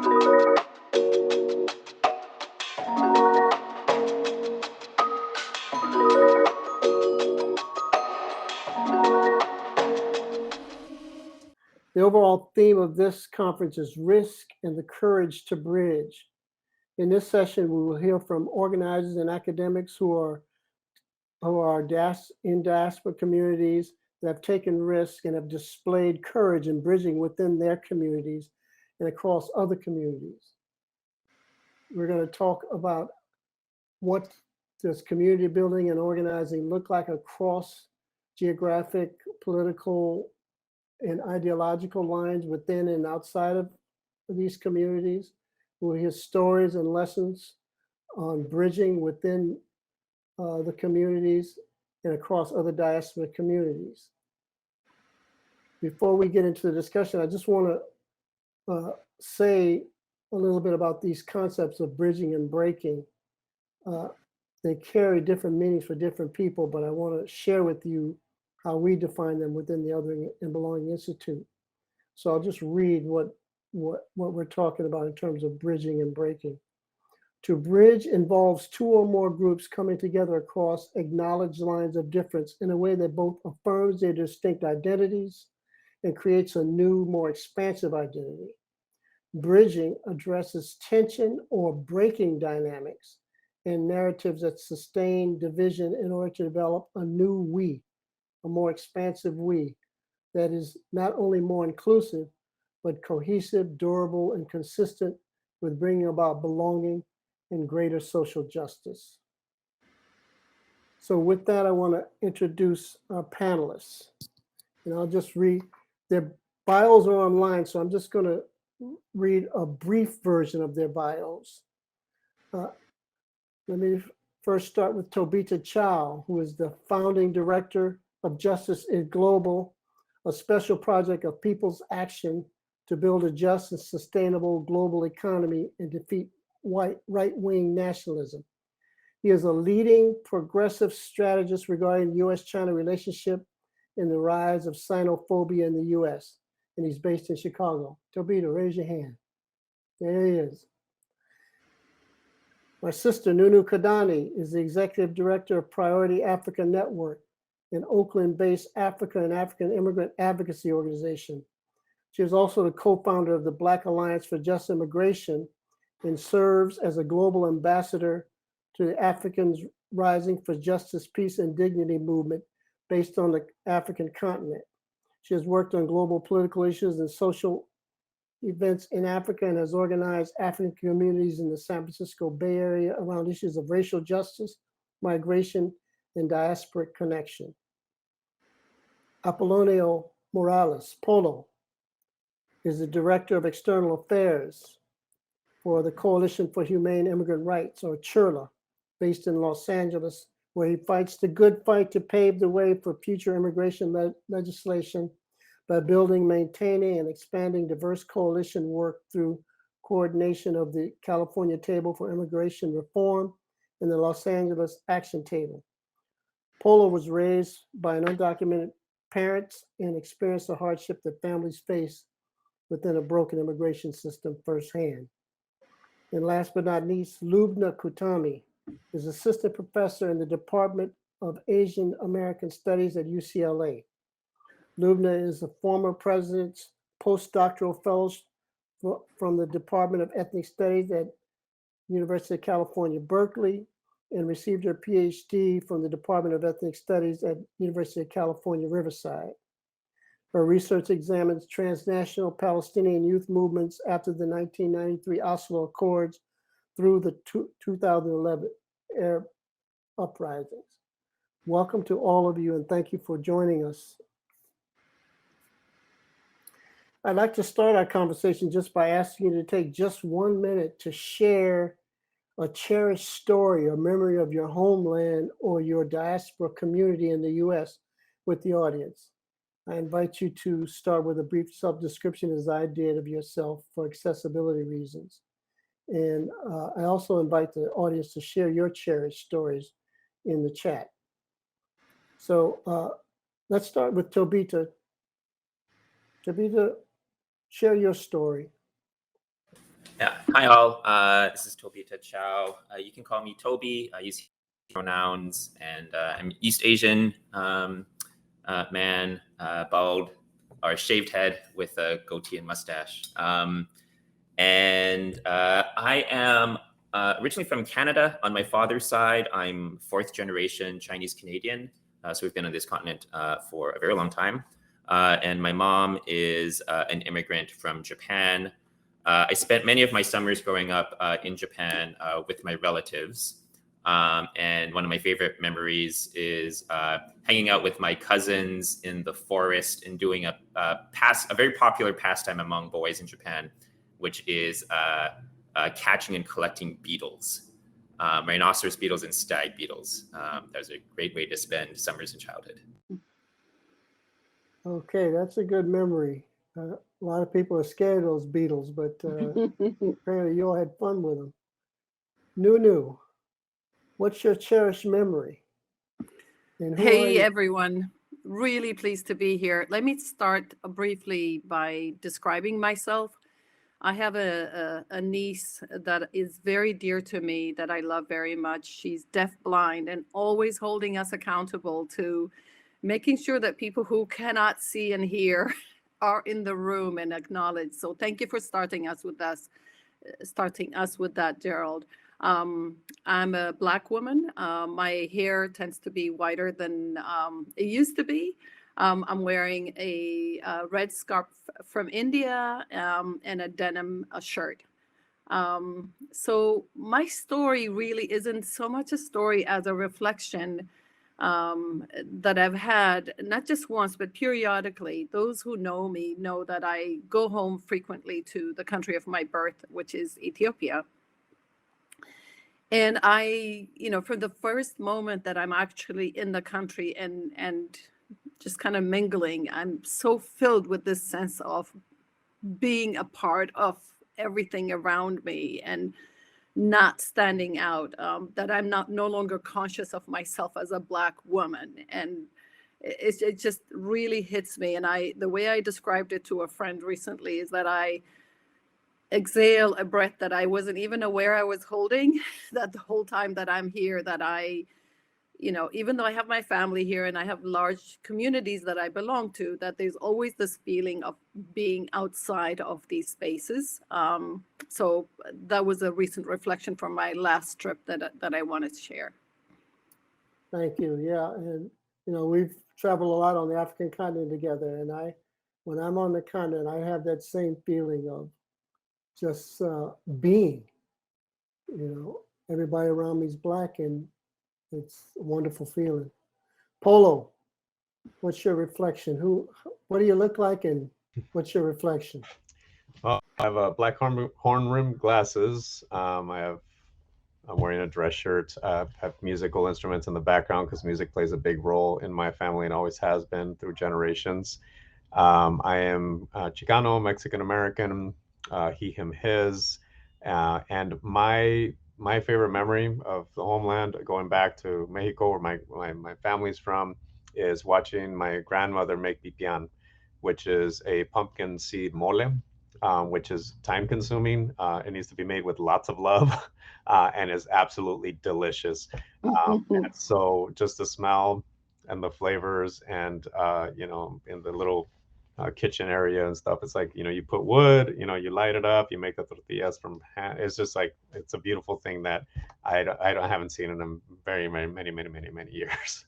The overall theme of this conference is risk and the courage to bridge. In this session, we will hear from organizers and academics who are in diaspora communities that have taken risks and have displayed courage in bridging within their communities and across other communities. We're going to talk about what does community building and organizing look like across geographic, political, and ideological lines within and outside of these communities. We'll hear stories and lessons on bridging within the communities and across other diaspora communities. Before we get into the discussion, I just want to say a little bit about these concepts of bridging and breaking. They carry different meanings for different people, but I want to share with you how we define them within the Othering and Belonging Institute. So I'll just read what we're talking about in terms of bridging and breaking. To bridge involves two or more groups coming together across acknowledged lines of difference in a way that both affirms their distinct identities and creates a new, more expansive identity. Bridging addresses tension or breaking dynamics and narratives that sustain division in order to develop a new we, a more expansive we that is not only more inclusive, but cohesive, durable, and consistent with bringing about belonging and greater social justice. So with that, I want to introduce our panelists. And I'll just read, their bios are online, so I'm just going to read a brief version of their bios. Let me first start with Tobita Chow, who is the founding director of Justice is Global, a special project of people's action to build a just and sustainable global economy and defeat right-wing nationalism. He is a leading progressive strategist regarding the U.S.-China relationship and the rise of xenophobia in the U.S., and he's based in Chicago. Tobita, raise your hand. There he is. My sister, Nunu Kadani, is the executive director of Priority Africa Network, an Oakland-based Africa and African immigrant advocacy organization. She is also the co-founder of the Black Alliance for Just Immigration and serves as a global ambassador to the Africans Rising for Justice, Peace, and Dignity movement based on the African continent. She has worked on global political issues and social events in Africa and has organized African communities in the San Francisco Bay Area around issues of racial justice, migration, and diasporic connection. Apollonio Morales, Polo, is the Director of External Affairs for the Coalition for Humane Immigrant Rights, or CHIRLA, based in Los Angeles, where he fights the good fight to pave the way for future immigration legislation by building, maintaining, and expanding diverse coalition work through coordination of the California Table for Immigration Reform and the Los Angeles Action Table. Polo was raised by an undocumented parents and experienced the hardship that families face within a broken immigration system firsthand. And last but not least, Lubna Kutami is assistant professor in the Department of Asian American Studies at UCLA. Lubna is a former president's postdoctoral fellow from the Department of Ethnic Studies at University of California, Berkeley, and received her PhD from the Department of Ethnic Studies at University of California, Riverside. Her research examines transnational Palestinian youth movements after the 1993 Oslo Accords through the 2011 Arab uprisings. Welcome to all of you, and thank you for joining us. I'd like to start our conversation just by asking you to take just 1 minute to share a cherished story or memory of your homeland or your diaspora community in the US with the audience. I invite you to start with a brief self-description, as I did, of yourself for accessibility reasons. And I also invite the audience to share your cherished stories in the chat. So let's start with Tobita. Tobita, share your story. Yeah. Hi, all. This is Toby Chow. You can call me Toby. I use pronouns, and I'm East Asian man, bald or shaved head with a goatee and mustache. And I am originally from Canada. On my father's side, I'm fourth generation Chinese Canadian. So we've been on this continent for a very long time. And my mom is an immigrant from Japan. I spent many of my summers growing up in Japan with my relatives. And one of my favorite memories is hanging out with my cousins in the forest and doing a very popular pastime among boys in Japan, which is catching and collecting beetles, rhinoceros beetles and stag beetles. That was a great way to spend summers in childhood. Okay, that's a good memory. A lot of people are scared of those beetles, but apparently you all had fun with them. Nunu, what's your cherished memory? And who are Hey you? everyone, really pleased to be here. Let me start briefly by describing myself. I have a niece that is very dear to me that I love very much. She's deaf-blind and always holding us accountable to making sure that people who cannot see and hear are in the room and acknowledged. So thank you for starting us with that, Gerald. I'm a Black woman. My hair tends to be whiter than it used to be. I'm wearing a red scarf from India and a denim shirt. So my story really isn't so much a story as a reflection that I've had, not just once, but periodically. Those who know me know that I go home frequently to the country of my birth, which is Ethiopia. And I, from the first moment that I'm actually in the country and just kind of mingling, I'm so filled with this sense of being a part of everything around me and not standing out, that I'm no longer conscious of myself as a Black woman. And it just really hits me. And the way I described it to a friend recently is that I exhale a breath that I wasn't even aware I was holding, that the whole time that I'm here, that even though I have my family here and I have large communities that I belong to, that there's always this feeling of being outside of these spaces. So that was a recent reflection from my last trip that I wanted to share. Thank you. Yeah, and we've traveled a lot on the African continent together, and when I'm on the continent, I have that same feeling of just being. Everybody around me is Black, and it's a wonderful feeling. Polo, what's your reflection? What do you look like, and what's your reflection? Well, I have black horn-rimmed glasses. I'm wearing a dress shirt. I have musical instruments in the background because music plays a big role in my family and always has been through generations. I am Chicano, Mexican American, he, him, his, and my favorite memory of the homeland, going back to Mexico, where my family's from, is watching my grandmother make pipián, which is a pumpkin seed mole, which is time consuming. It needs to be made with lots of love and is absolutely delicious. And so just the smell and the flavors and, in the little kitchen area and stuff, it's like, you put wood, you light it up, you make the tortillas from hand. It's just like, it's a beautiful thing that I haven't seen in a very, very many, many, many, many years.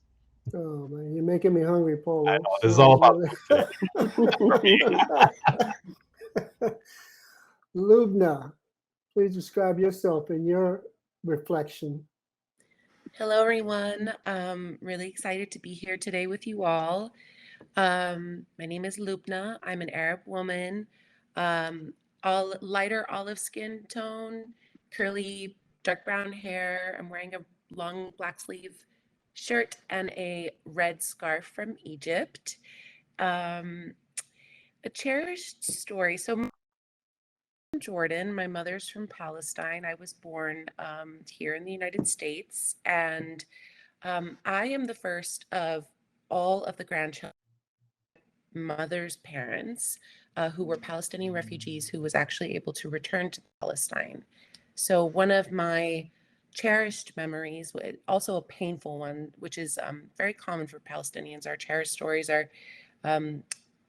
Oh man, you're making me hungry, Polo. I know, this is all about Lubna, please describe yourself and your reflection. Hello, everyone. Really excited to be here today with you all. My name is Lubna. I'm an Arab woman, lighter olive skin tone, curly, dark brown hair. I'm wearing a long black sleeve shirt and a red scarf from Egypt. A cherished story. So Jordan. My mother's from Palestine. I was born here in the United States, and I am the first of all of the grandchildren, mother's parents. who were Palestinian refugees who was actually able to return to Palestine. So one of my cherished memories, also a painful one, which is very common for Palestinians, our cherished stories are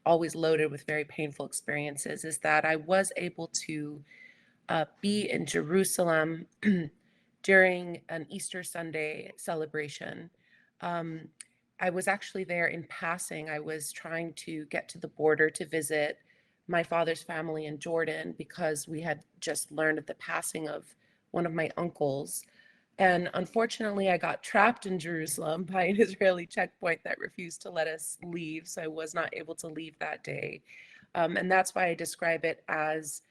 always loaded with very painful experiences, is that I was able to be in Jerusalem during an Easter Sunday celebration. I was actually there in passing. I was trying to get to the border to visit my father's family in Jordan because we had just learned of the passing of one of my uncles. And unfortunately, I got trapped in Jerusalem by an Israeli checkpoint that refused to let us leave. So I was not able to leave that day. And that's why I describe it as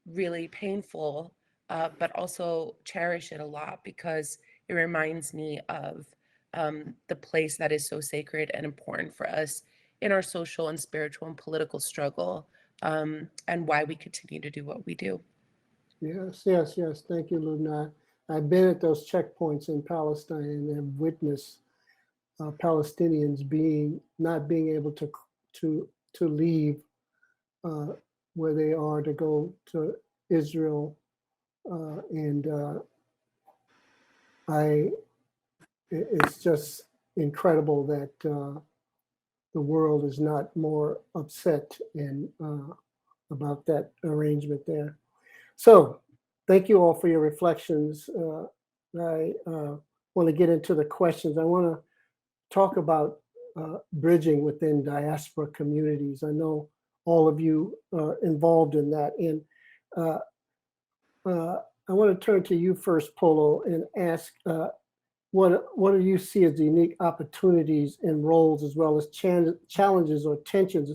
really painful, but also cherish it a lot because it reminds me of the place that is so sacred and important for us in our social and spiritual and political struggle, and why we continue to do what we do. Yes, yes, yes. Thank you, Lubna. I've been at those checkpoints in Palestine and have witnessed Palestinians not being able to leave where they are to go to Israel, and it's just incredible that the world is not more upset and about that arrangement there. So, thank you all for your reflections. I want to get into the questions. I want to talk about bridging within diaspora communities. I know all of you are involved in that. And I want to turn to you first, Polo, and ask what do you see as the unique opportunities and roles as well as challenges or tensions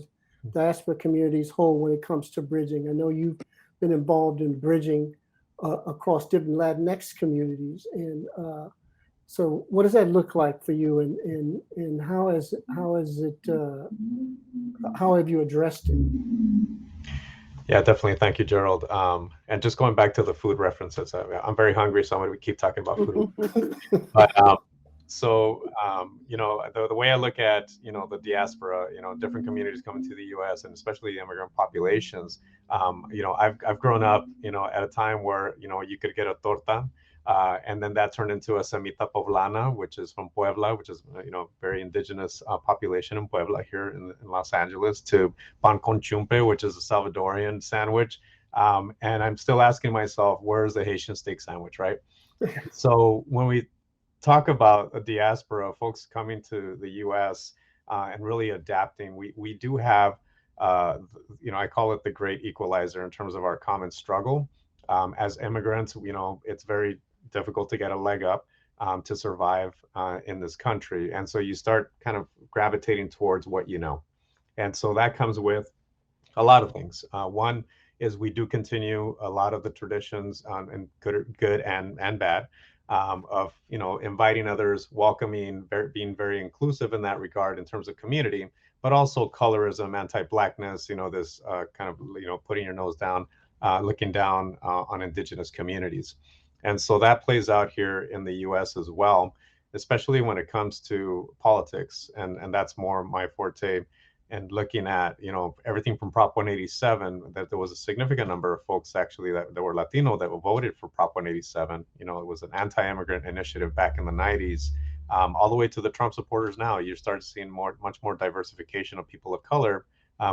diaspora communities hold when it comes to bridging? I know you've been involved in bridging across different Latinx communities. And so what does that look like for you, and how have you addressed it? Yeah, definitely. Thank you, Gerald. And just going back to the food references, I'm very hungry, so I'm going to keep talking about food. But the way I look at, the diaspora, different communities coming to the U.S. and especially the immigrant populations, I've grown up, at a time where, you could get a torta, and then that turned into a semita poblana, which is from Puebla, which is, very indigenous population in Puebla here in Los Angeles, to pan con chumpe, which is a Salvadorian sandwich. And I'm still asking myself, where's the Haitian steak sandwich, right? So when we talk about a diaspora, folks coming to the U.S. And really adapting, we do have, I call it the great equalizer in terms of our common struggle. As immigrants, it's very difficult to get a leg up to survive in this country. And so you start kind of gravitating towards what you know. And so that comes with a lot of things. One is we do continue a lot of the traditions, and good and bad, of inviting others, welcoming, being very inclusive in that regard in terms of community, but also colorism, anti-blackness, this kind of putting your nose down, looking down on indigenous communities. And so that plays out here in the U.S. as well, especially when it comes to politics, and that's more my forte. And looking at, everything from Prop 187, that there was a significant number of folks actually that were Latino that voted for Prop 187. It was an anti-immigrant initiative back in the 90s, all the way to the Trump supporters now. You start seeing much more diversification of people of color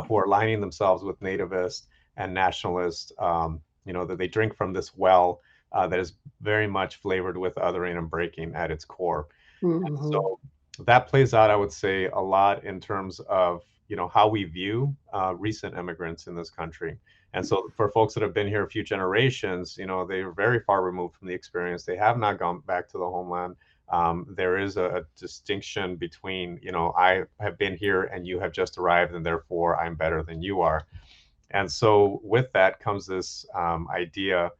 who are aligning themselves with nativist and nationalist, that they drink from this well that is very much flavored with othering and breaking at its core. Mm-hmm. And so that plays out, I would say, a lot in terms of how we view recent immigrants in this country. And so for folks that have been here a few generations, they're very far removed from the experience. They have not gone back to the homeland. There is a distinction between, I have been here and you have just arrived, and therefore I'm better than you are. And so with that comes this idea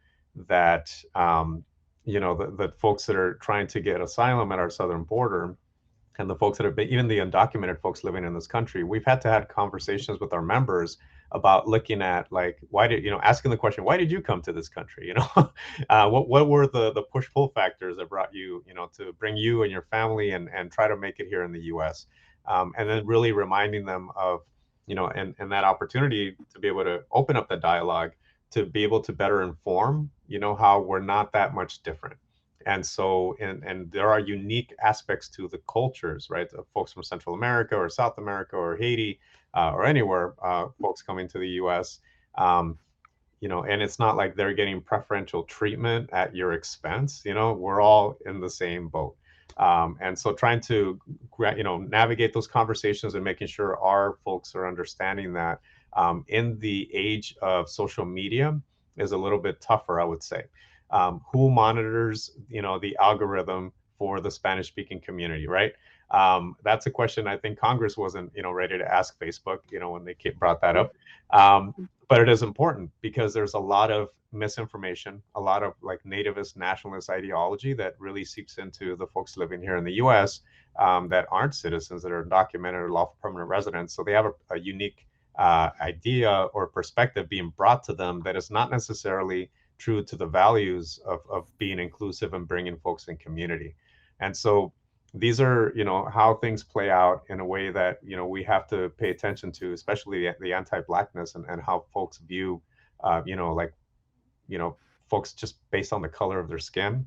that, the folks that are trying to get asylum at our southern border, and the folks that have been, even the undocumented folks living in this country, we've had to have conversations with our members about looking at, like, asking the question, why did you come to this country? What were the push-pull factors that brought you, to bring you and your family and try to make it here in the U.S. And then really reminding them of, and that opportunity to be able to open up the dialogue, to be able to better inform, how we're not that much different. And so, and there are unique aspects to the cultures, right? Of folks from Central America or South America or Haiti or anywhere, folks coming to the U.S. And it's not like they're getting preferential treatment at your expense. We're all in the same boat. And so trying to, navigate those conversations and making sure our folks are understanding that in the age of social media is a little bit tougher, I would say. Who monitors, the algorithm for the Spanish speaking community, right? That's a question I think Congress wasn't, ready to ask Facebook, when they brought that up. But it is important because there's a lot of misinformation, a lot of like nativist nationalist ideology that really seeps into the folks living here in the U.S. That aren't citizens, that are undocumented or lawful permanent residents. So they have a unique idea or perspective being brought to them that is not necessarily true to the values of being inclusive and bringing folks in community. And so these are, how things play out in a way that, we have to pay attention to, especially the anti-Blackness and how folks view, folks just based on the color of their skin.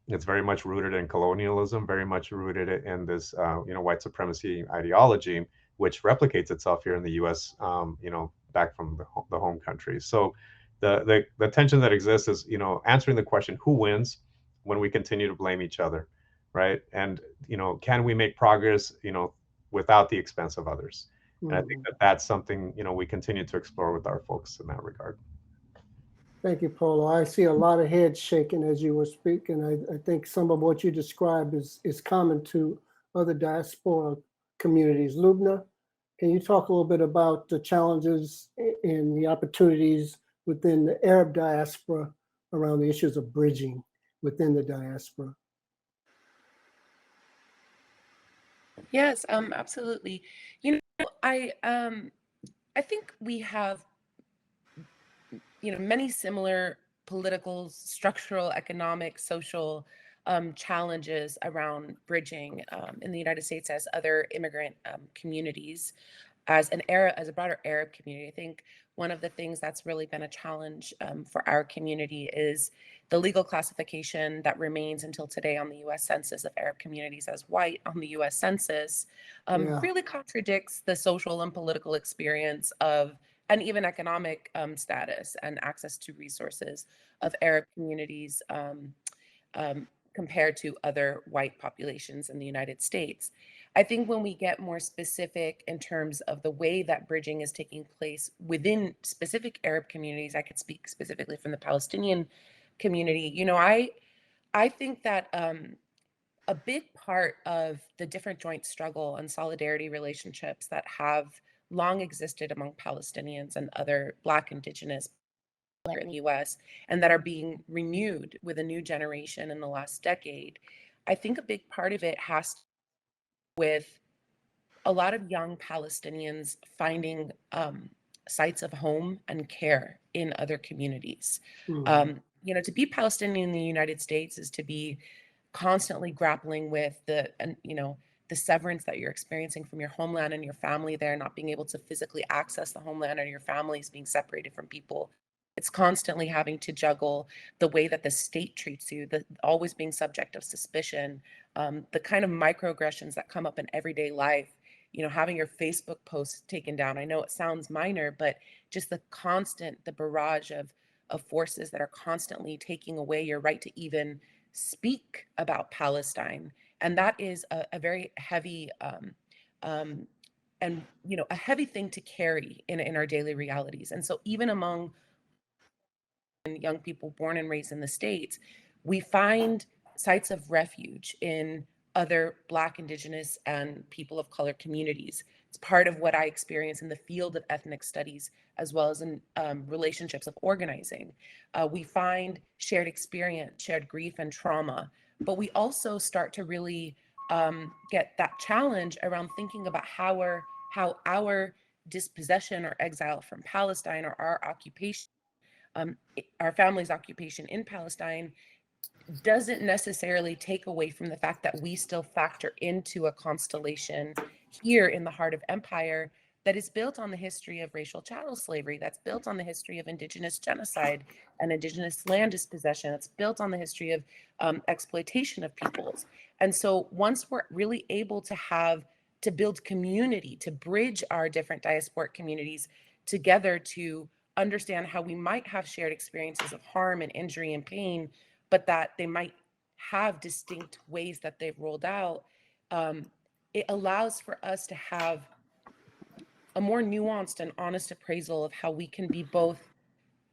It's very much rooted in colonialism, very much rooted in this, white supremacy ideology, which replicates itself here in the U.S., back from the home country. So the tension that exists is, answering the question, who wins when we continue to blame each other, right? And, can we make progress, without the expense of others? And I think that that's something, we continue to explore with our folks in that regard. Thank you, Paulo. I see a lot of heads shaking as you were speaking. I think some of what you described is common to other diaspora communities. Lubna, can you talk a little bit about the challenges and the opportunities within the Arab diaspora around the issues of bridging within the diaspora? Yes, absolutely. I think we have, many similar political, structural, economic, social challenges around bridging in the United States as other immigrant communities, as a broader Arab community. I think one of the things that's really been a challenge for our community is the legal classification that remains until today on the U.S. Census of Arab communities as white on the U.S. Census really contradicts the social and political experience of, and even economic status and access to resources of Arab communities compared to other white populations in the United States. I think when we get more specific in terms of the way that bridging is taking place within specific Arab communities, I could speak specifically from the Palestinian community. I think that a big part of the different joint struggle and solidarity relationships that have long existed among Palestinians and other Black, Indigenous here in the US, and that are being renewed with a new generation in the last decade, I think a big part of it has to do with a lot of young Palestinians finding sites of home and care in other communities. To be Palestinian in the United States is to be constantly grappling with the severance that you're experiencing from your homeland and your family there, not being able to physically access the homeland, and your families being separated from people. It's constantly having to juggle the way that the state treats you, always being subject of suspicion, the kind of microaggressions that come up in everyday life, having your Facebook posts taken down. I know it sounds minor, but just the barrage of forces that are constantly taking away your right to even speak about Palestine. And that is a very heavy and a heavy thing to carry in our daily realities. And so even among young people born and raised in the States, we find sites of refuge in other Black, Indigenous, and people of color communities. It's part of what I experience in the field of ethnic studies, as well as in relationships of organizing. We find shared experience, shared grief and trauma, but we also start to really get that challenge around thinking about how our dispossession or exile from Palestine, or our occupation, our family's occupation in Palestine, doesn't necessarily take away from the fact that we still factor into a constellation here in the heart of empire that is built on the history of racial chattel slavery, that's built on the history of indigenous genocide and indigenous land dispossession, that's built on the history of exploitation of peoples. And so once we're really able to build community, to bridge our different diasporic communities together to understand how we might have shared experiences of harm and injury and pain, but that they might have distinct ways that they've rolled out, it allows for us to have a more nuanced and honest appraisal of how we can be both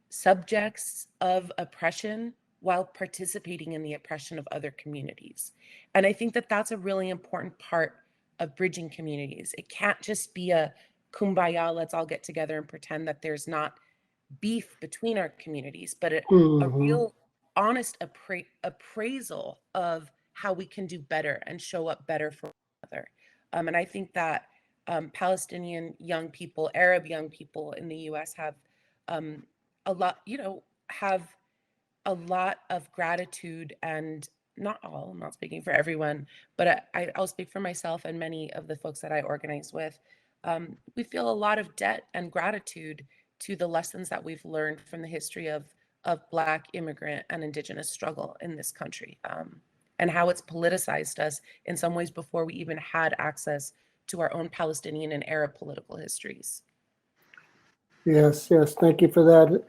subjects of oppression while participating in the oppression of other communities. And I think that that's a really important part of bridging communities. It can't just be a kumbaya, let's all get together and pretend that there's not beef between our communities, but a real honest appraisal of how we can do better and show up better for one another. And I think that Palestinian young people, Arab young people in the US have a lot, have a lot of gratitude, and not all, I'm not speaking for everyone, but I'll speak for myself and many of the folks that I organize with. We feel a lot of debt and gratitude to the lessons that we've learned from the history of Black immigrant and Indigenous struggle in this country, and how it's politicized us in some ways before we even had access to our own Palestinian and Arab political histories. Yes, thank you for that.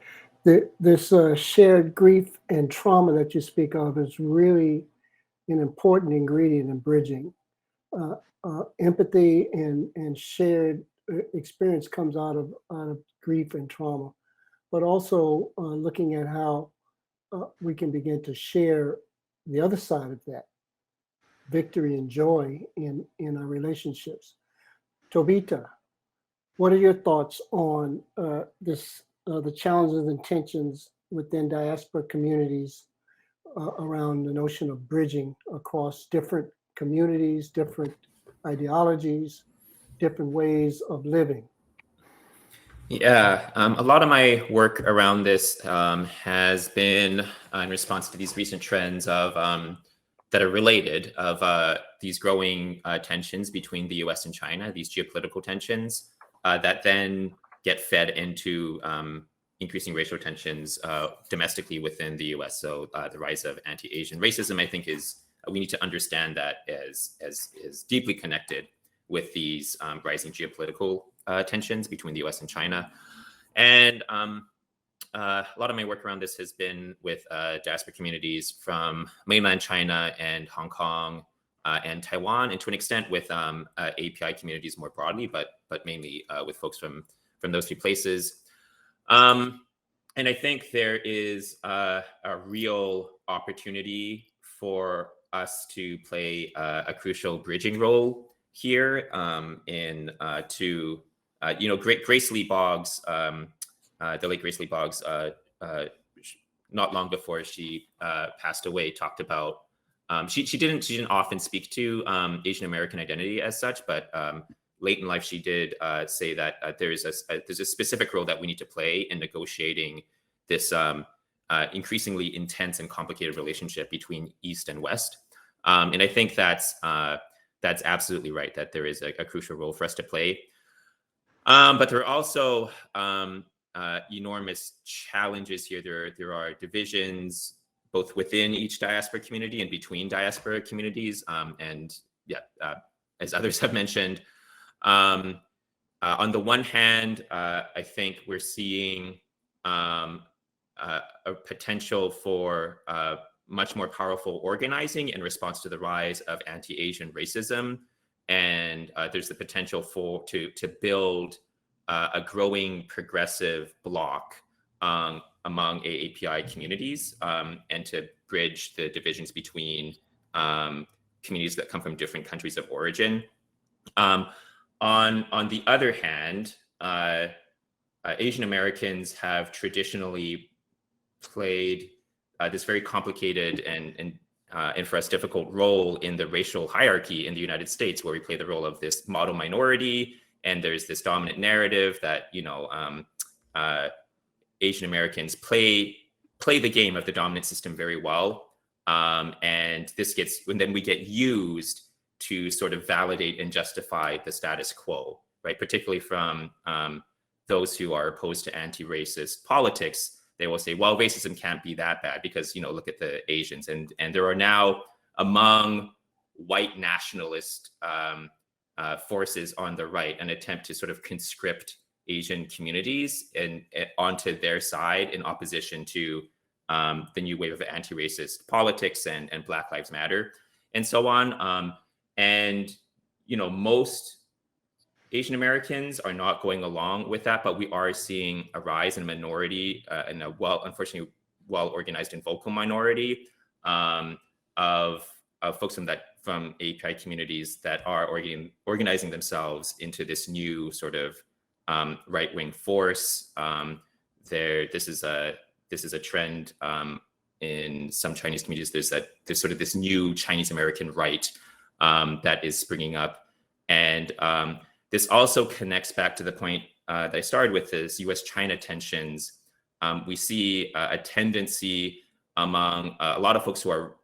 This shared grief and trauma that you speak of is really an important ingredient in bridging. Empathy and shared experience comes out of grief and trauma, but also looking at how we can begin to share the other side of that, victory and joy in our relationships. Tobita, what are your thoughts on the challenges and tensions within diaspora communities around the notion of bridging across different communities, different ideologies, different ways of living? Yeah, a lot of my work around this has been in response to these recent trends of that are related of these growing tensions between the U.S. and China, these geopolitical tensions that then get fed into increasing racial tensions domestically within the U.S. So the rise of anti-Asian racism, I think, is we need to understand that as deeply connected with these rising geopolitical tensions between the U.S. and China. And a lot of my work around this has been with diaspora communities from mainland China and Hong Kong and Taiwan, and to an extent with API communities more broadly, but mainly with folks from those two places. And I think there is a real opportunity for us to play a crucial bridging role here Grace Lee Boggs, the late Grace Lee Boggs, not long before she passed away, talked about she didn't often speak to Asian American identity as such, but late in life she did say that there's a specific role that we need to play in negotiating this increasingly intense and complicated relationship between East and West, and I think that's absolutely right, that there is a crucial role for us to play. But there are also enormous challenges here. There are divisions both within each diaspora community and between diaspora communities. As others have mentioned, on the one hand, I think we're seeing a potential for much more powerful organizing in response to the rise of anti-Asian racism. And there's the potential to build a growing progressive bloc among AAPI communities and to bridge the divisions between communities that come from different countries of origin. On the other hand, Asian Americans have traditionally played this very complicated and for us difficult role in the racial hierarchy in the United States, where we play the role of this model minority, and there's this dominant narrative that Asian Americans play the game of the dominant system very well, and then we get used to sort of validate and justify the status quo. right? Particularly from those who are opposed to anti-racist politics. They will say, well, racism can't be that bad because, look at the Asians. And there are now among white nationalist forces on the right an attempt to sort of conscript Asian communities and onto their side in opposition to the new wave of anti-racist politics and Black Lives Matter and so on. Most Asian Americans are not going along with that, but we are seeing a rise in minority and unfortunately, well-organized and vocal minority of folks from API communities that are organizing themselves into this new sort of right-wing force. This is a trend in some Chinese communities. There's sort of this new Chinese American right that is springing up, and this also connects back to the point that I started with, this U.S.-China tensions. We see a tendency among a lot of folks who are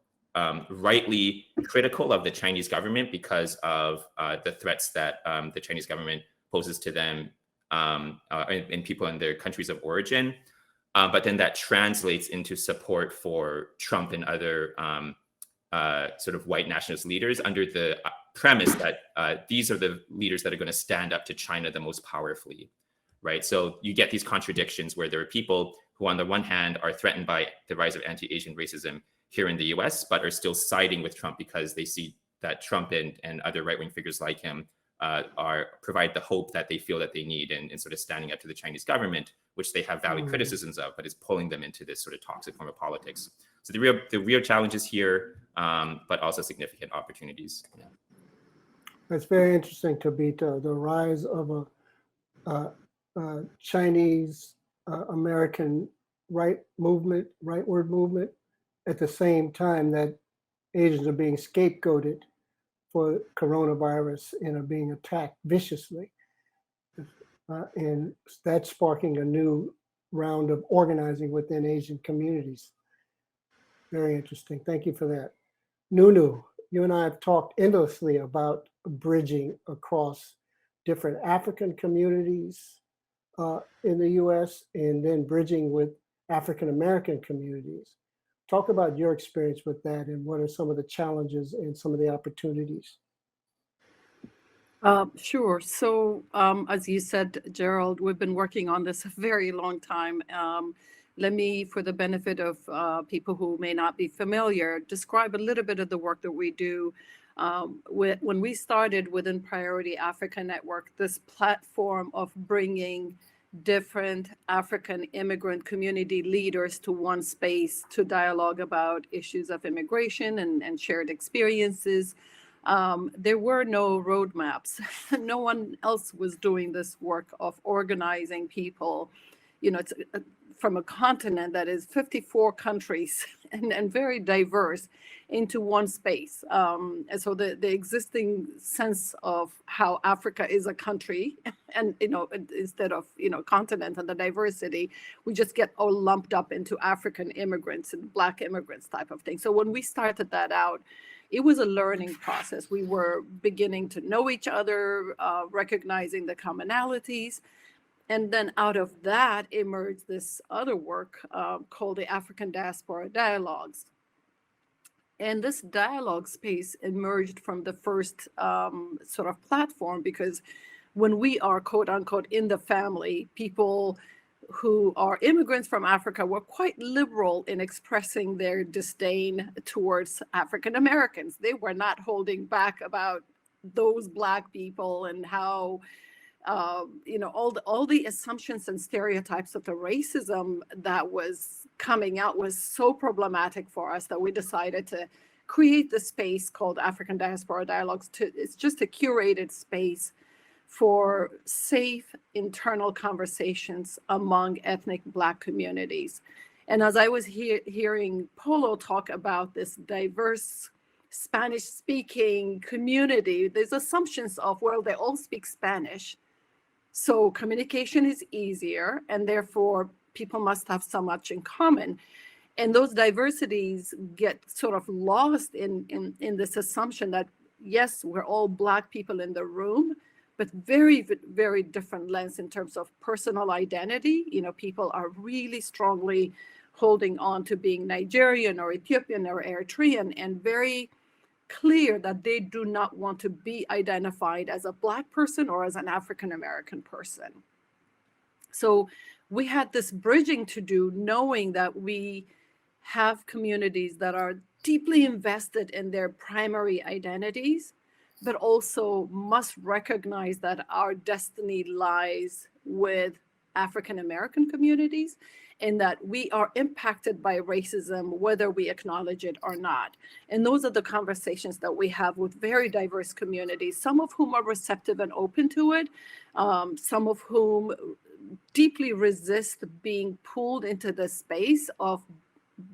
rightly critical of the Chinese government because of the threats that the Chinese government poses to them and people in their countries of origin. But then that translates into support for Trump and other sort of white nationalist leaders under the premise that these are the leaders that are going to stand up to China the most powerfully, right? So you get these contradictions where there are people who on the one hand are threatened by the rise of anti-Asian racism here in the US, but are still siding with Trump because they see that Trump and other right-wing figures like him provide the hope that they feel that they need in sort of standing up to the Chinese government, which they have valid criticisms of, but is pulling them into this sort of toxic form of politics. So the real challenges here, but also significant opportunities. Yeah. That's very interesting, Tabitha, the rise of a Chinese American rightward movement at the same time that Asians are being scapegoated for coronavirus and are being attacked viciously. And that's sparking a new round of organizing within Asian communities. Very interesting. Thank you for that. Nunu, you and I have talked endlessly about bridging across different African communities in the US and then bridging with African American communities. Talk about your experience with that and what are some of the challenges and some of the opportunities. Sure. So as you said, Gerald, we've been working on this a very long time. Let me, for the benefit of people who may not be familiar, describe a little bit of the work that we do. When we started within Priority Africa Network, this platform of bringing different African immigrant community leaders to one space to dialogue about issues of immigration and shared experiences. There were no roadmaps. No one else was doing this work of organizing people. It's from a continent that is 54 countries and very diverse into one space. And so the existing sense of how Africa is a country and, instead of, continent and the diversity, we just get all lumped up into African immigrants and Black immigrants type of thing. So when we started that out, it was a learning process. We were beginning to know each other, recognizing the commonalities. And then out of that emerged this other work called the African Diaspora Dialogues. And this dialogue space emerged from the first sort of platform, because when we are, quote unquote, in the family, people who are immigrants from Africa were quite liberal in expressing their disdain towards African Americans. They were not holding back about those Black people and how, all the assumptions and stereotypes of the racism that was coming out was so problematic for us that we decided to create the space called African Diaspora Dialogues. It's just a curated space for safe internal conversations among ethnic Black communities. And as I was hearing Polo talk about this diverse Spanish-speaking community, there's assumptions of, well, they all speak Spanish, so communication is easier, and therefore people must have so much in common. And those diversities get sort of lost in this assumption that, yes, we're all Black people in the room, but very, very different lens in terms of personal identity. You know, people are really strongly holding on to being Nigerian or Ethiopian or Eritrean, and very clear that they do not want to be identified as a Black person or as an African American person. So we had this bridging to do, knowing that we have communities that are deeply invested in their primary identities, but also must recognize that our destiny lies with African American communities, and that we are impacted by racism, whether we acknowledge it or not. And those are the conversations that we have with very diverse communities, some of whom are receptive and open to it, some of whom deeply resist being pulled into the space of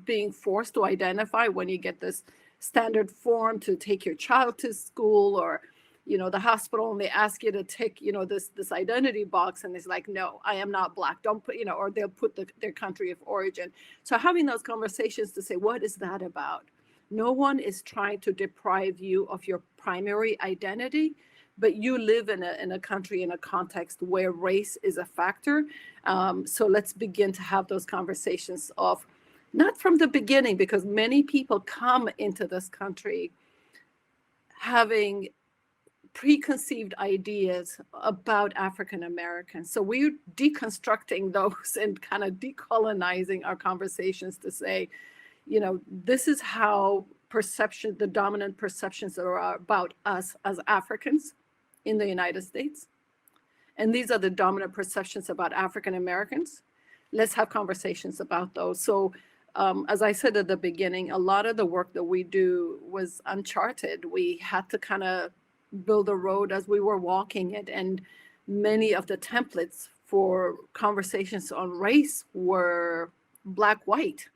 being forced to identify when you get this standard form to take your child to school, or the hospital, and they ask you to tick this identity box, and it's like, no, I am not Black, don't put, or they'll put their country of origin. So having those conversations to say, what is that about? No one is trying to deprive you of your primary identity, but you live in a country, in a context where race is a factor. So let's begin to have those conversations of, not from the beginning, because many people come into this country having preconceived ideas about African Americans. So we're deconstructing those and kind of decolonizing our conversations to say, this is how the dominant perceptions that are about us as Africans in the United States. And these are the dominant perceptions about African Americans. Let's have conversations about those. So as I said at the beginning, a lot of the work that we do was uncharted. We had to kind of build a road as we were walking it. And many of the templates for conversations on race were Black-white.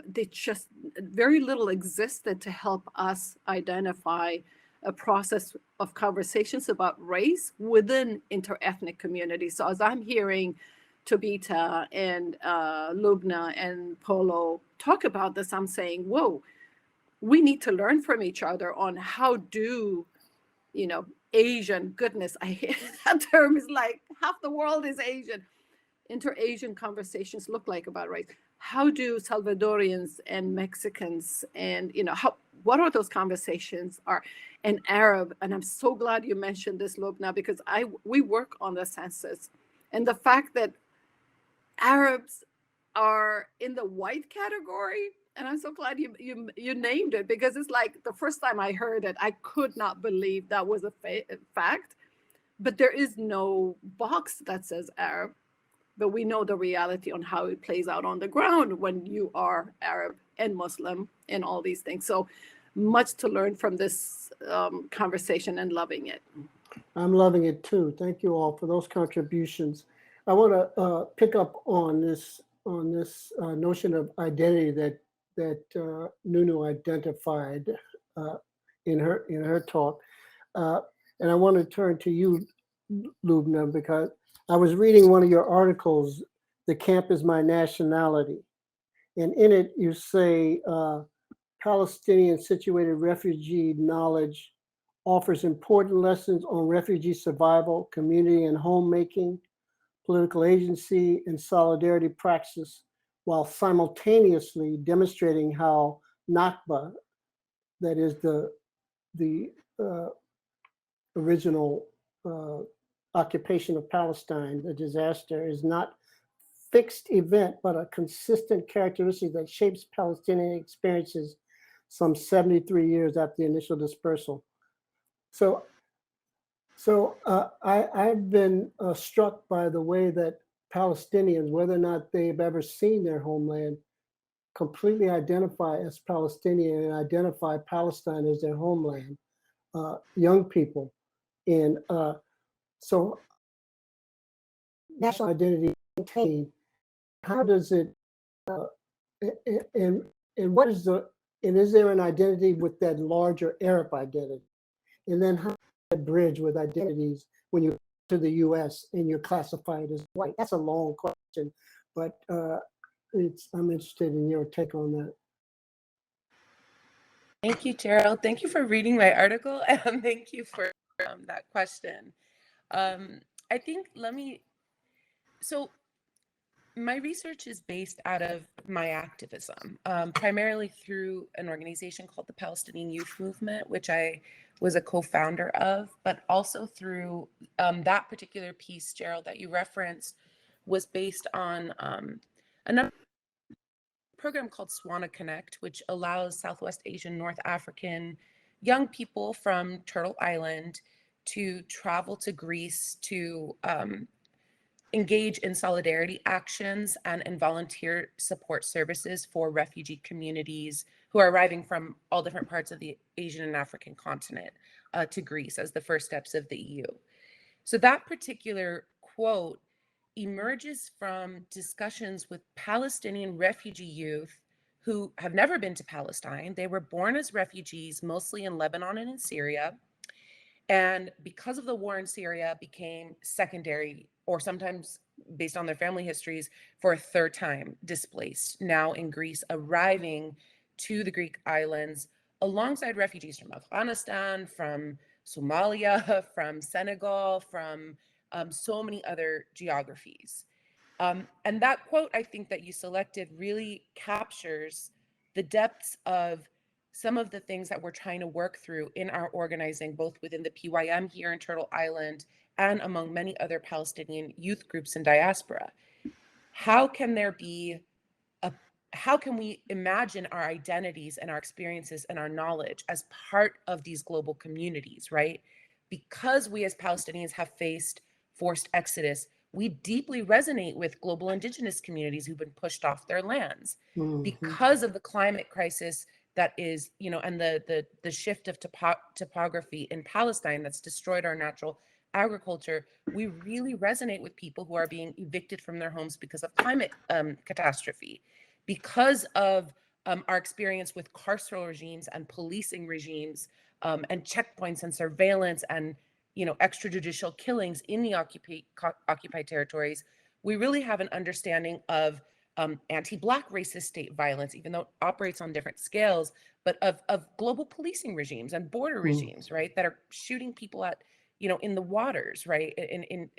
They just, very little existed to help us identify a process of conversations about race within interethnic communities. So as I'm hearing Tobita and Lubna and Polo talk about this, I'm saying, whoa, we need to learn from each other on how do, Asian, goodness, I hate that term, is like half the world is Asian. Inter-Asian conversations look like about race. How do Salvadorians and Mexicans and, what are those conversations are? And Arab, and I'm so glad you mentioned this, Lubna, because we work on the census. And the fact that Arabs are in the white category, and I'm so glad you named it, because it's like the first time I heard it, I could not believe that was a fact. But there is no box that says Arab, but we know the reality on how it plays out on the ground when you are Arab and Muslim and all these things. So much to learn from this conversation, and loving it. I'm loving it too. Thank you all for those contributions. I want to pick up on this notion of identity that Nunu identified in her talk, and I want to turn to you, Lubna, because I was reading one of your articles, "The Camp is My Nationality," and in it you say Palestinian situated refugee knowledge offers important lessons on refugee survival, community and homemaking, political agency, and solidarity praxis, while simultaneously demonstrating how Nakba, that is the original occupation of Palestine, the disaster, is not fixed event, but a consistent characteristic that shapes Palestinian experiences some 73 years after the initial dispersal. So I've been struck by the way that Palestinians, whether or not they've ever seen their homeland, completely identify as Palestinian and identify Palestine as their homeland, young people. And so national identity maintained, how does it, and what is and is there an identity with that larger Arab identity? And then how does that bridge with identities when you to the US and you're classified as white? That's a long question, but I'm interested in your take on that. Thank you, Gerald. Thank you for reading my article, and thank you for that question. I think so my research is based out of my activism, primarily through an organization called the Palestinian Youth Movement, which I was a co-founder of, but also through that particular piece, Gerald, that you referenced, was based on another program called Swana Connect, which allows Southwest Asian, North African young people from Turtle Island to travel to Greece to engage in solidarity actions and in volunteer support services for refugee communities who are arriving from all different parts of the Asian and African continent to Greece as the first steps of the EU. So that particular quote emerges from discussions with Palestinian refugee youth who have never been to Palestine. They were born as refugees, mostly in Lebanon and in Syria. And because of the war in Syria, became secondary, or sometimes based on their family histories, for a third time displaced, now in Greece, arriving to the Greek islands alongside refugees from Afghanistan, from Somalia, from Senegal, from so many other geographies. And that quote, I think, that you selected really captures the depths of some of the things that we're trying to work through in our organizing, both within the PYM here in Turtle Island and among many other Palestinian youth groups in diaspora. How can we imagine our identities and our experiences and our knowledge as part of these global communities, right? Because we as Palestinians have faced forced exodus, we deeply resonate with global indigenous communities who've been pushed off their lands. Because of the climate crisis that is, and the shift of topography in Palestine that's destroyed our natural agriculture, we really resonate with people who are being evicted from their homes because of climate catastrophe, because of our experience with carceral regimes and policing regimes and checkpoints and surveillance and extrajudicial killings in the occupied territories. We really have an understanding of anti-Black racist state violence, even though it operates on different scales, but of global policing regimes and border regimes, right, that are shooting people at, in the waters, right, in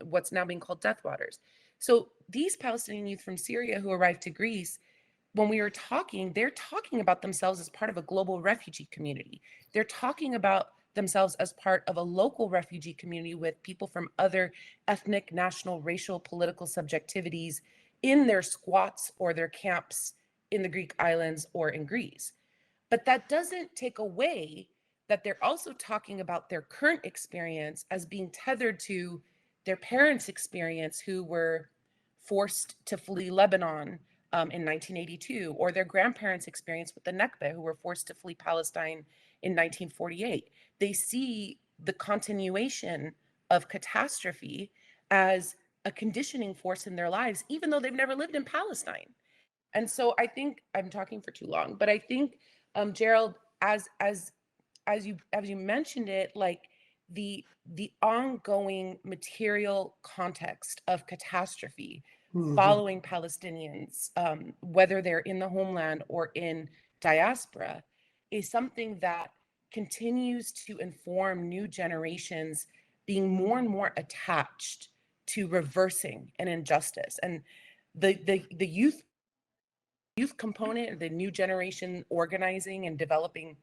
what's now being called death waters. So these Palestinian youth from Syria who arrived to Greece, when we were talking, they're talking about themselves as part of a global refugee community. They're talking about themselves as part of a local refugee community with people from other ethnic, national, racial, political subjectivities in their squats or their camps in the Greek islands or in Greece. But that doesn't take away that they're also talking about their current experience as being tethered to their parents' experience who were forced to flee Lebanon in 1982, or their grandparents' experience with the Nakba, who were forced to flee Palestine in 1948. They see the continuation of catastrophe as a conditioning force in their lives, even though they've never lived in Palestine. And so I think I'm talking for too long, but I think, Gerald, as you mentioned it, like the ongoing material context of catastrophe following Palestinians, whether they're in the homeland or in diaspora, is something that continues to inform new generations being more and more attached to reversing an injustice. And the youth component, the new generation organizing and developing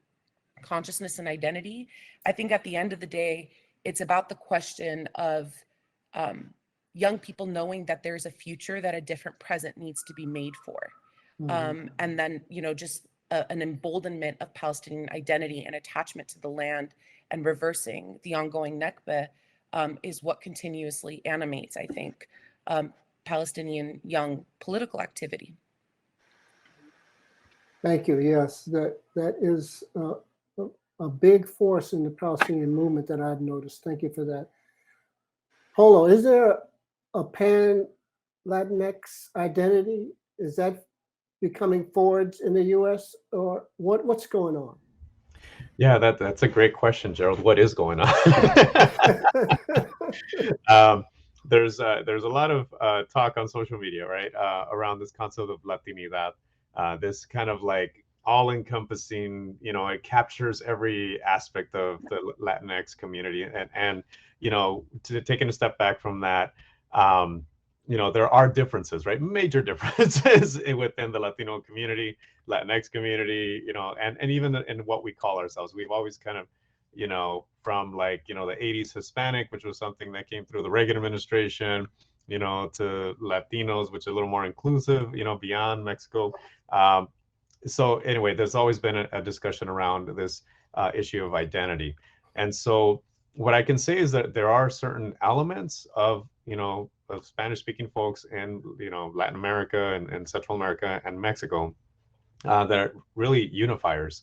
consciousness and identity, I think at the end of the day, it's about the question of young people knowing that there's a future that a different present needs to be made for. And then, just an emboldenment of Palestinian identity and attachment to the land and reversing the ongoing Nakba is what continuously animates, I think, Palestinian young political activity. Thank you. Yes, that is a big force in the Palestinian movement that I've noticed. Thank you for that. Polo, is there a PanLatinx identity? Is that becoming forwards in the U.S. or what's going on? Yeah, that's a great question, Gerald. What is going on? There's a lot of talk on social media, right, around this concept of Latinidad, this kind of like all-encompassing, you know, it captures every aspect of the Latinx community. And you know, taking a step back from that, you know, there are differences, right? Major differences within the Latino community, Latinx community, you know, and even in what we call ourselves. We've always kind of, you know, from like, you know, the 80s Hispanic, which was something that came through the Reagan administration, you know, to Latinos, which is a little more inclusive, you know, beyond Mexico. So anyway, there's always been a discussion around this issue of identity. And so what I can say is that there are certain elements of, you know, of Spanish speaking folks in, you know, Latin America and Central America and Mexico that are really unifiers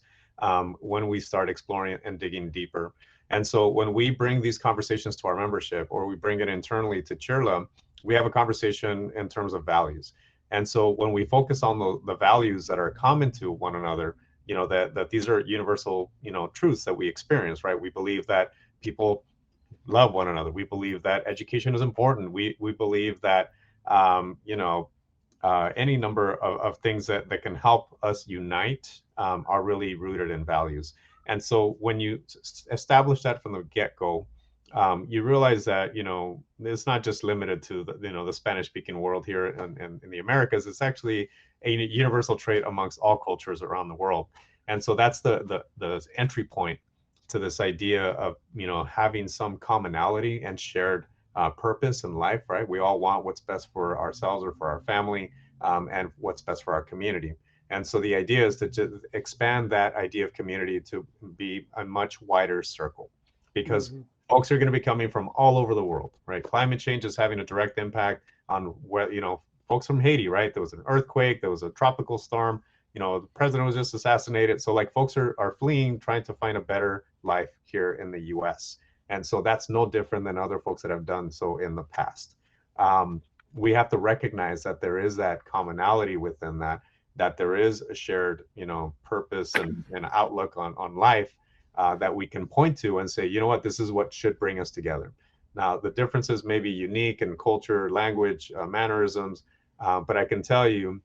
when we start exploring and digging deeper. And so when we bring these conversations to our membership, or we bring it internally to Chirla, we have a conversation in terms of values. And so when we focus on the values that are common to one another, you know, that these are universal, you know, truths that we experience, right? We believe that people love one another. We believe that education is important. We believe that, you know, any number of things that can help us unite are really rooted in values. And so when you establish that from the get-go, you realize that, you know, it's not just limited to the, you know, the Spanish-speaking world here in the Americas. It's actually a universal trait amongst all cultures around the world. And so that's the entry point to this idea of, you know, having some commonality and shared purpose in life, right? We all want what's best for ourselves or for our family, and what's best for our community. And so the idea is to just expand that idea of community to be a much wider circle, because folks are going to be coming from all over the world, right? Climate change is having a direct impact on where, you know, folks from Haiti, right? There was an earthquake, there was a tropical storm, you know, the president was just assassinated. So like folks are fleeing, trying to find a better life here in the US. And so that's no different than other folks that have done so in the past. We have to recognize that there is that commonality within that there is a shared, you know, purpose and outlook on life that we can point to and say, you know what, this is what should bring us together. Now, the differences may be unique in culture, language, mannerisms, but I can tell you,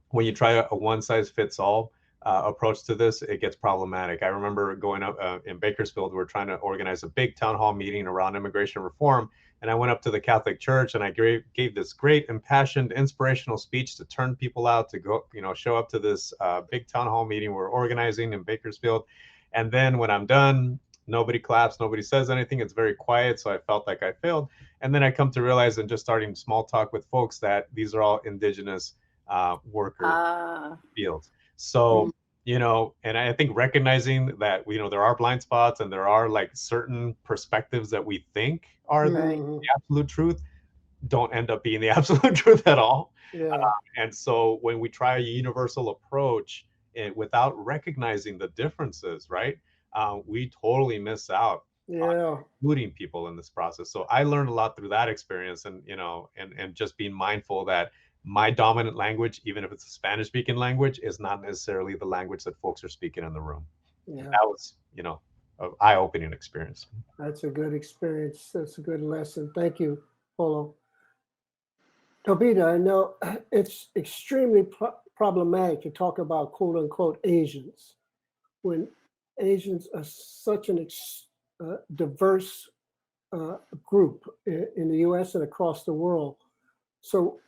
when you try a one-size-fits-all approach to this, it gets problematic. I remember going up in Bakersfield, we were trying to organize a big town hall meeting around immigration reform. And I went up to the Catholic Church and I gave this great impassioned, inspirational speech to turn people out to go, you know, show up to this big town hall meeting we're organizing in Bakersfield. And then when I'm done, nobody claps, nobody says anything. It's very quiet. So I felt like I failed. And then I come to realize, and just starting small talk with folks, that these are all indigenous worker fields. So, you know, and I think recognizing that, you know, there are blind spots and there are like certain perspectives that we think are the absolute truth don't end up being the absolute truth at all. And so when we try a universal approach without recognizing the differences, right, we totally miss out on including people in this process. So I learned a lot through that experience, and, you know, and just being mindful that my dominant language, even if it's a Spanish speaking language, is not necessarily the language that folks are speaking in the room. That was, you know, an eye-opening experience. That's a good experience. That's a good lesson. Thank you, Polo. Tobita, I know it's extremely problematic to talk about quote unquote Asians when Asians are such an diverse group in the US and across the world. So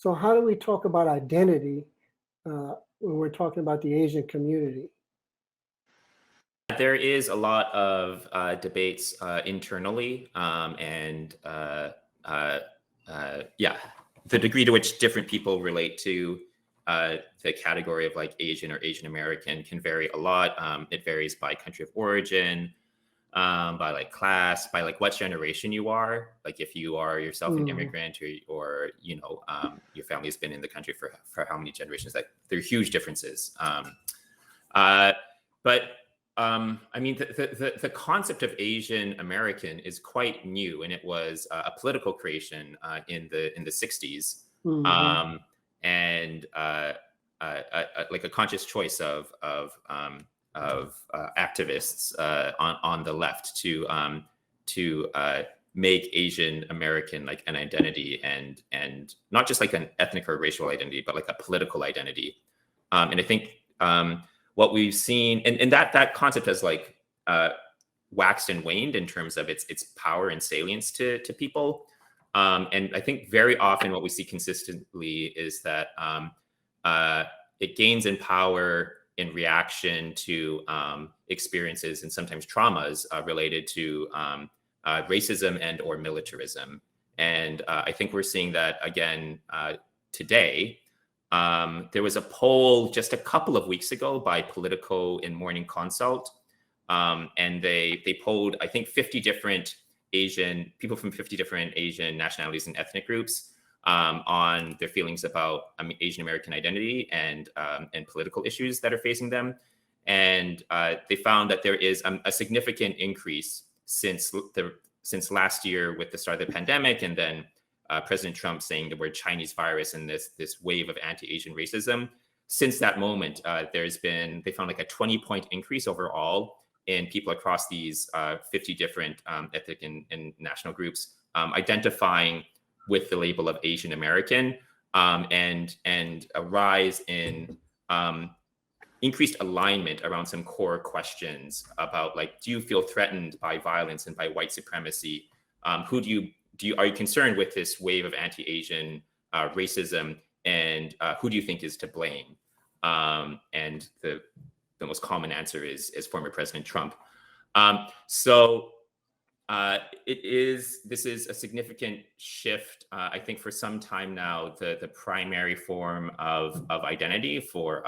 how do we talk about identity when we're talking about the Asian community? There is a lot of debates internally, and yeah, the degree to which different people relate to the category of like Asian or Asian American can vary a lot. It varies by country of origin, by like class, by like what generation you are. Like if you are yourself an immigrant, or you know, your family's been in the country for how many generations. Like there are huge differences. But I mean, the concept of Asian American is quite new, and it was a political creation in the 60s, and like a conscious choice of activists on the left to make Asian American like an identity, and not just like an ethnic or racial identity, but like a political identity. And I think what we've seen, and that concept has like waxed and waned in terms of its power and salience to people. And I think very often what we see consistently is that it gains in power in reaction to experiences and sometimes traumas related to racism and or militarism. And I think we're seeing that again today. There was a poll just a couple of weeks ago by Politico in Morning Consult, and they polled, I think, 50 different people from 50 different Asian nationalities and ethnic groups on their feelings about Asian American identity and political issues that are facing them. And they found that there is a significant increase since last year with the start of the pandemic, and then President Trump saying the word Chinese virus and this wave of anti-Asian racism. Since that moment, they found like a 20-point increase overall in people across these 50 different ethnic and national groups identifying with the label of Asian American, and a rise in increased alignment around some core questions about, like, do you feel threatened by violence and by white supremacy? Are you concerned with this wave of anti-Asian racism, and who do you think is to blame? And the most common answer is former President Trump. This is a significant shift. I think for some time now, the primary form of identity for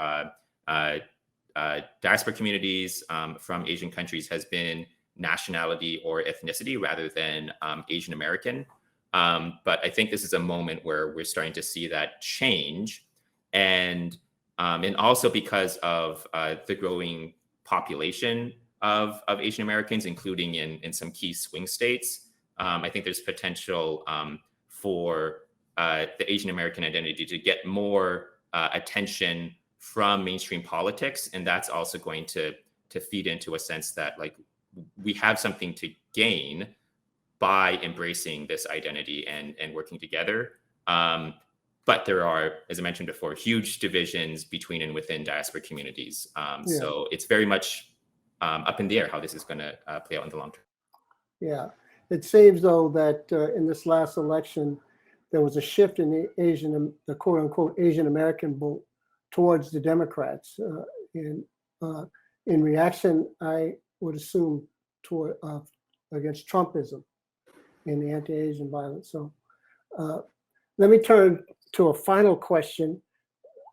diaspora communities from Asian countries has been nationality or ethnicity rather than Asian American. But I think this is a moment where we're starting to see that change, and also because of the growing population of Asian Americans, including in some key swing states. I think there's potential for the Asian American identity to get more attention from mainstream politics, and that's also going to feed into a sense that, like, we have something to gain by embracing this identity and working together. But there are, as I mentioned before, huge divisions between and within diaspora communities. So it's very much up in the air how this is going to play out in the long term. Yeah, it seems though that in this last election, there was a shift in the quote unquote Asian American vote towards the Democrats. In reaction, I would assume toward against Trumpism and the anti-Asian violence. So let me turn to a final question,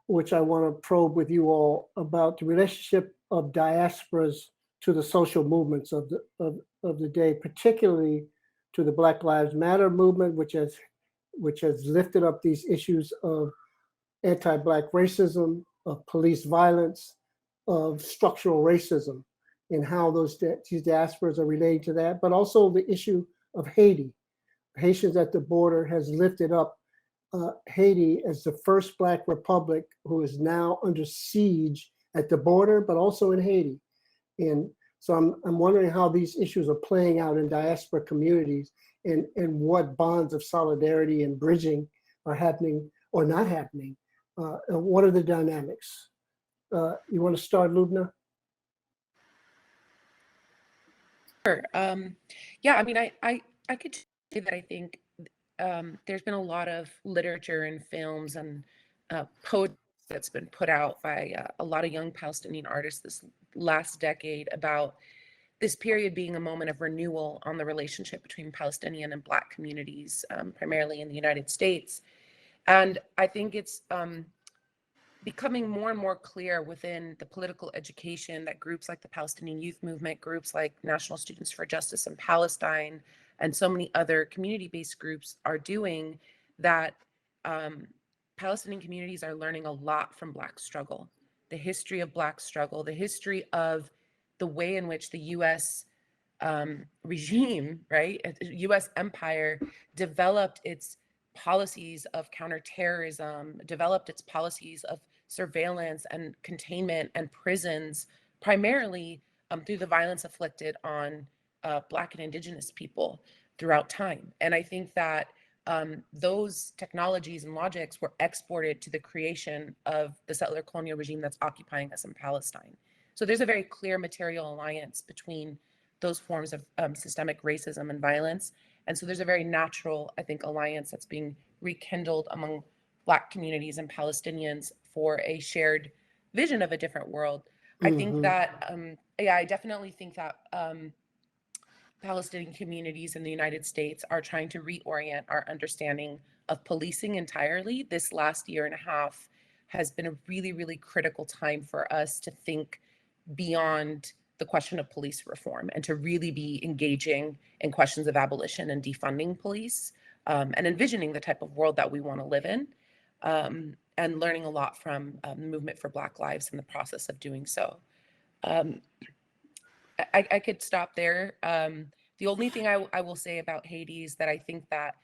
which I want to probe with you all about the relationship of diasporas to the social movements of the day, particularly to the Black Lives Matter movement, which has lifted up these issues of anti-Black racism, of police violence, of structural racism, and how these diasporas are related to that, but also the issue of Haiti. Haitians at the border has lifted up Haiti as the first Black republic who is now under siege at the border, but also in Haiti. And so I'm wondering how these issues are playing out in diaspora communities, and what bonds of solidarity and bridging are happening or not happening. And what are the dynamics? You want to start, Lubna? Sure. Yeah, I mean, I could say that I think there's been a lot of literature and films and poetry that's been put out by a lot of young Palestinian artists this last decade about this period being a moment of renewal on the relationship between Palestinian and Black communities, primarily in the United States. And I think it's becoming more and more clear within the political education that groups like the Palestinian Youth Movement, groups like National Students for Justice in Palestine, and so many other community-based groups are doing, that Palestinian communities are learning a lot from Black struggle, the history of Black struggle, the history of the way in which the U.S. Regime, right, U.S. empire developed its policies of counterterrorism, developed its policies of surveillance and containment and prisons, primarily through the violence inflicted on Black and Indigenous people throughout time. And I think that those technologies and logics were exported to the creation of the settler colonial regime that's occupying us in Palestine. So there's a very clear material alliance between those forms of systemic racism and violence. And so there's a very natural, I think, alliance that's being rekindled among Black communities and Palestinians for a shared vision of a different world. I think that, yeah, I definitely think that Palestinian communities in the United States are trying to reorient our understanding of policing entirely. This last year and a half has been a really, really critical time for us to think beyond the question of police reform and to really be engaging in questions of abolition and defunding police, and envisioning the type of world that we want to live in, and learning a lot from the movement for Black lives in the process of doing so. I could stop there. The only thing I will say about Haiti is that I think that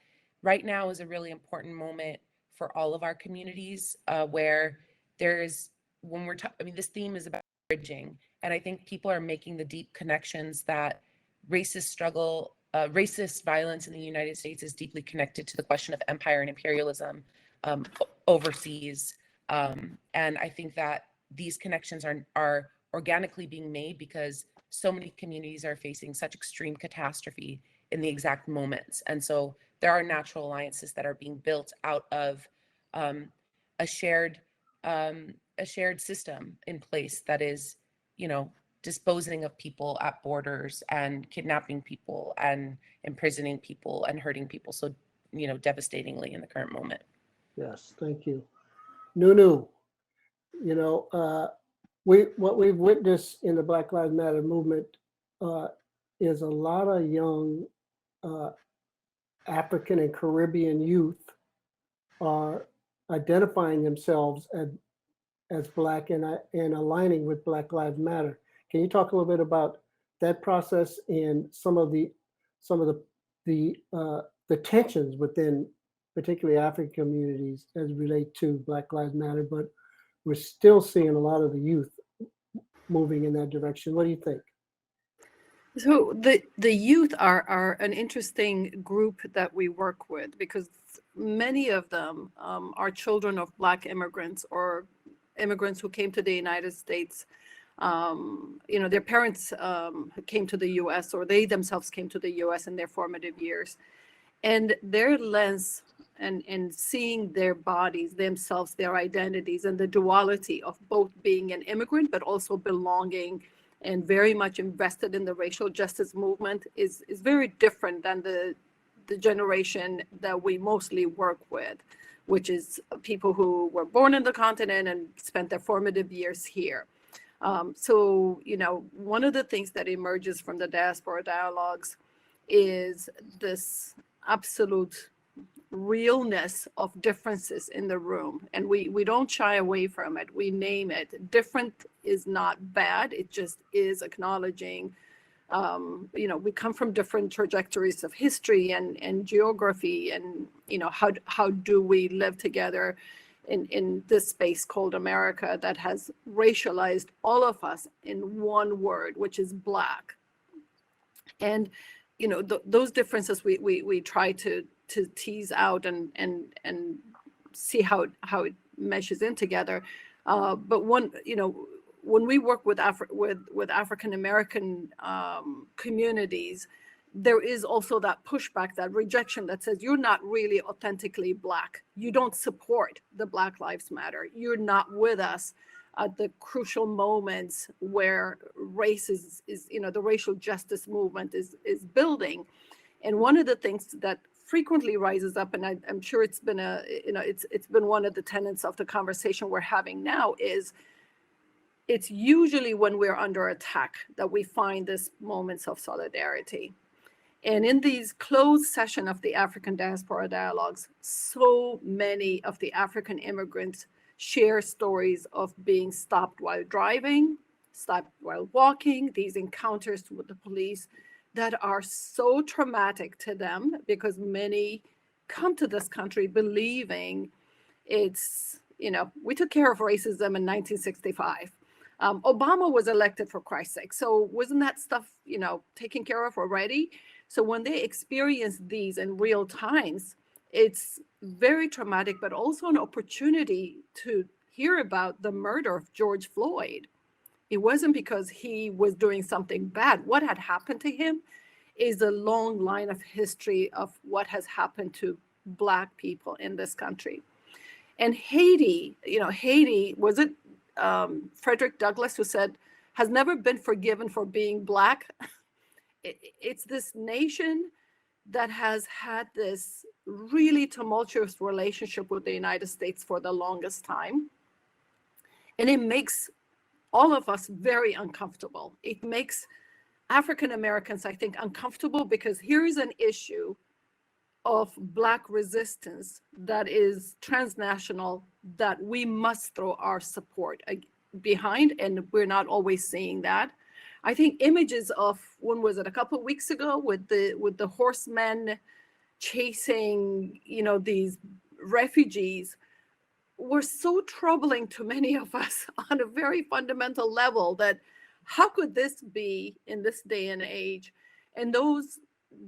right now is a really important moment for all of our communities, where there's, when we're I mean, this theme is about bridging, and I think people are making the deep connections that racist violence in the United States is deeply connected to the question of empire and imperialism overseas. And I think that these connections are organically being made because so many communities are facing such extreme catastrophe in the exact moments. And so there are natural alliances that are being built out of a shared system in place that is, you know, disposing of people at borders and kidnapping people and imprisoning people and hurting people so, you know, devastatingly in the current moment. Yes, thank you. Nunu, you know, what we've witnessed in the Black Lives Matter movement is a lot of young African and Caribbean youth are identifying themselves as Black and aligning with Black Lives Matter. Can you talk a little bit about that process and some of the tensions within particularly African communities as relate to Black Lives Matter, but we're still seeing a lot of the youth moving in that direction. What do you think? So the youth are an interesting group that we work with because many of them are children of Black immigrants or immigrants who came to the United States. You know, their parents came to the U.S. or they themselves came to the U.S. in their formative years, and their lens and seeing their bodies, themselves, their identities, and the duality of both being an immigrant but also belonging and very much invested in the racial justice movement is very different than the generation that we mostly work with, which is people who were born in the continent and spent their formative years here. So, you know, one of the things that emerges from the diaspora dialogues is this absolute realness of differences in the room, and we don't shy away from it. We name it. Different is not bad, it just is acknowledging you know, we come from different trajectories of history and geography, and you know, how do we live together in this space called America that has racialized all of us in one word, which is Black. And you know, those differences we try to tease out and see how it meshes in together. But one, you know, when we work with African American communities, there is also that pushback, that rejection that says you're not really authentically Black. You don't support the Black Lives Matter. You're not with us at the crucial moments where race is you know, the racial justice movement is building. And one of the things that frequently rises up, and I'm sure it's been it's been one of the tenets of the conversation we're having now, is it's usually when we're under attack that we find these moments of solidarity. And in these closed session of the African Diaspora Dialogues, so many of the African immigrants share stories of being stopped while driving, stopped while walking, these encounters with the police that are so traumatic to them, because many come to this country believing it's, you know, we took care of racism in 1965. Obama was elected, for Christ's sake. So wasn't that stuff, you know, taken care of already? So when they experience these in real times, it's very traumatic, but also an opportunity to hear about the murder of George Floyd. It wasn't because he was doing something bad. What had happened to him is a long line of history of what has happened to Black people in this country. And Haiti, Haiti, was it Frederick Douglass who said, has never been forgiven for being Black? It's this nation that has had this really tumultuous relationship with the United States for the longest time. And it makes all of us very uncomfortable. It makes African Americans, I think, uncomfortable because here is an issue of Black resistance that is transnational that we must throw our support behind, and we're not always seeing that. I think images of, when was it, a couple of weeks ago, with the horsemen chasing, these refugees, were so troubling to many of us on a very fundamental level, that how could this be in this day and age? And those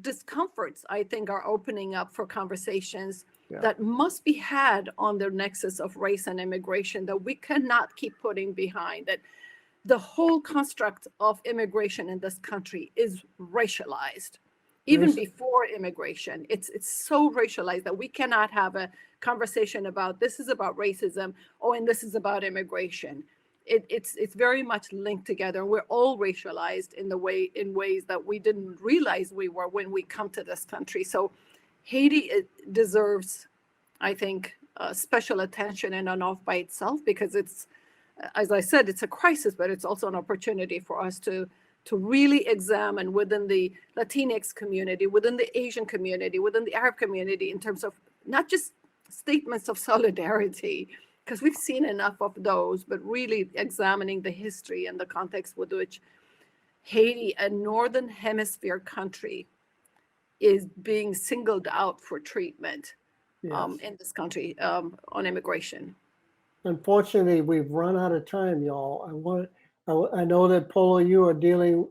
discomforts, I think, are opening up for conversations that must be had on the nexus of race and immigration, that we cannot keep putting behind, that the whole construct of immigration in this country is racialized. Even before immigration, it's so racialized that we cannot have a conversation about, this is about racism, and this is about immigration. It's very much linked together. We're all racialized in ways that we didn't realize we were when we come to this country. So Haiti deserves, I think, special attention in and of by itself, because it's, as I said, it's a crisis, but it's also an opportunity for us to really examine within the Latinx community, within the Asian community, within the Arab community, in terms of not just statements of solidarity, because we've seen enough of those, but really examining the history and the context with which Haiti, a Northern Hemisphere country, is being singled out for treatment in this country on immigration. Unfortunately, we've run out of time, y'all. I know that, Polo, you are dealing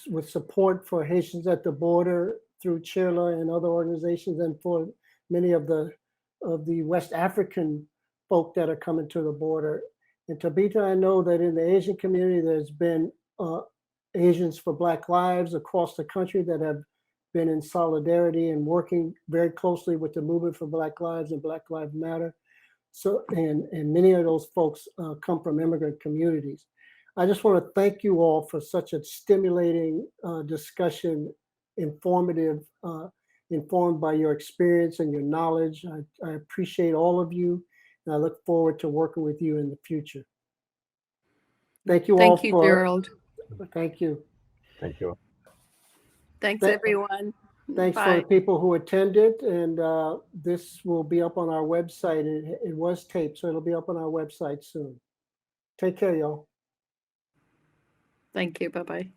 with support for Haitians at the border through CHIRLA and other organizations, and for many of the West African folk that are coming to the border. And Tabitha, I know that in the Asian community, there's been Asians for Black Lives across the country that have been in solidarity and working very closely with the movement for Black Lives and Black Lives Matter. So, and many of those folks come from immigrant communities. I just want to thank you all for such a stimulating discussion, informed by your experience and your knowledge. I appreciate all of you, and I look forward to working with you in the future. Thank you all. Thank you, Gerald. Thank you. Thank you. Thanks, everyone. Thanks Bye. for the people who attended, and this will be up on our website. It was taped, so it'll be up on our website soon. Take care, y'all. Thank you. Bye-bye.